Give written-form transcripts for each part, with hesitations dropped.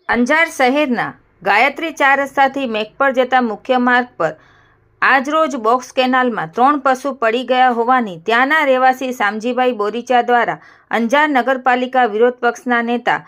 અંજાર શહેરના ગાયત્રી 4 રસ્તાથી મેઘપર જતા મુખ્ય માર્ગ પર આજરોજ બોક્સ કેનાલમાં 3 પશુ પડી ગયા હોવાની ત્યાંના રહેવાસી શામજીભાઈ બોરીચા દ્વારા અંજાર નગરપાલિકા વિરોધ પક્ષના નેતા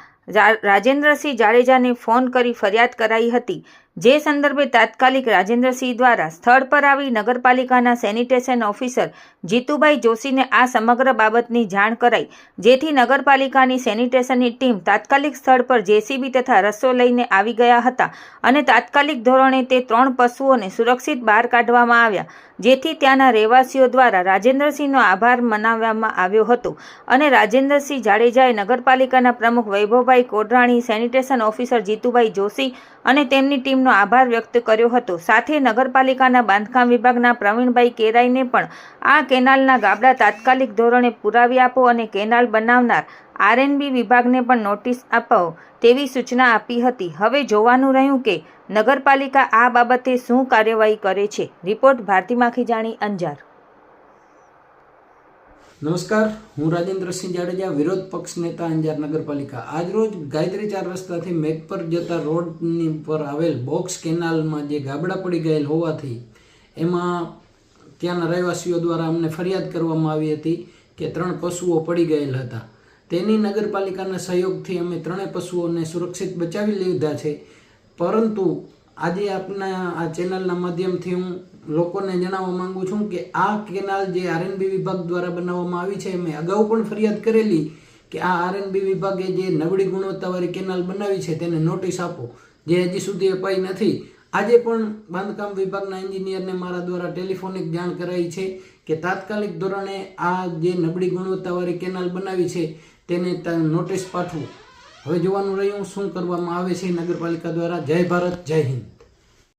રાજેન્દ્રસિંહ જાડેજાને ફોન કરી ફરિયાદ કરાઈ હતી, જે સંદર્ભે તાત્કાલિક રાજેન્દ્રસિંહ દ્વારા સ્થળ પર આવી નગરપાલિકાના સેનિટેશન ઓફિસર જીતુભાઈ જોશીને આ સમગ્ર બાબતની જાણ કરાઈ, જેથી નગરપાલિકાની સેનિટેશનની ટીમ તાત્કાલિક સ્થળ પર જેસીબી તથા રસ્સો લઈને આવી ગયા હતા અને તાત્કાલિક ધોરણે તે 3 પશુઓને સુરક્ષિત બહાર કાઢવામાં આવ્યા, જેથી ત્યાંના રહેવાસીઓ દ્વારા રાજેન્દ્રસિંહનો આભાર મનાવવામાં આવ્યો હતો અને રાજેન્દ્રસિંહ જાડેજાએ નગરપાલિકાના પ્રમુખ વૈભવભાઈ કોડરાણી, સેનિટેશન ઓફિસર જીતુભાઈ જોશી અને તેમની ટીમનો આભાર વ્યક્ત કર્યો હતો। સાથે નગરપાલિકાના બાંધકામ વિભાગના પ્રવીણભાઈ કેરાઈને પણ આ કેનાલના ગાબડા તાત્કાલિક ધોરણે પુરાવી આપો અને કેનાલ બનાવનાર આરએનબી વિભાગને પણ નોટિસ આપો તેવી સૂચના આપી હતી। હવે જોવાનું રહ્યું કે નગરપાલિકા આ બાબતે શું કાર્યવાહી કરે છે। રિપોર્ટ ભારતી માખીજાણી, અંજાર। નમસ્કાર, હું રાજેન્દ્રસિંહ જાડેજા, વિરોધ પક્ષ નેતા, અંજાર નગરપાલિકા। આજરોજ ગાયત્રી 4 રસ્તાથી મેઘપર જતા રોડની પર આવેલ બોક્સ કેનાલમાં જે ગાબડા પડી ગયેલ હોવાથી એમાં ત્યાંના રહેવાસીઓ દ્વારા અમને ફરિયાદ કરવામાં આવી હતી કે 3 પશુઓ પડી ગયેલ હતા। તેની નગરપાલિકાના સહયોગથી અમે 3 પશુઓને સુરક્ષિત બચાવી લીધા છે, પરંતુ આજે આપના આ ચેનલના માધ્યમથી હું લોકોને જણાવવા માંગુ છું કે આ કેનાલ જે આરએનબી વિભાગ દ્વારા બનાવવામાં આવી છે, મેં અગાઉ પણ ફરિયાદ કરેલી કે આ આરએનબી વિભાગે જે નબળી ગુણવત્તાવાળી કેનાલ બનાવી છે તેને નોટિસ આપો, જે હજી સુધી અપાઈ નથી। આજે પણ બાંધકામ વિભાગના એન્જિનિયરને મારા દ્વારા ટેલિફોનિક જાણ કરાઈ છે કે તાત્કાલિક ધોરણે આ જે નબળી ગુણવત્તાવાળી કેનાલ બનાવી છે તેને નોટિસ પાઠવું। હવે જોવાનું રહ્યું શું કરવામાં આવે છે નગરપાલિકા દ્વારા। જય ભારત, જય હિન્દ।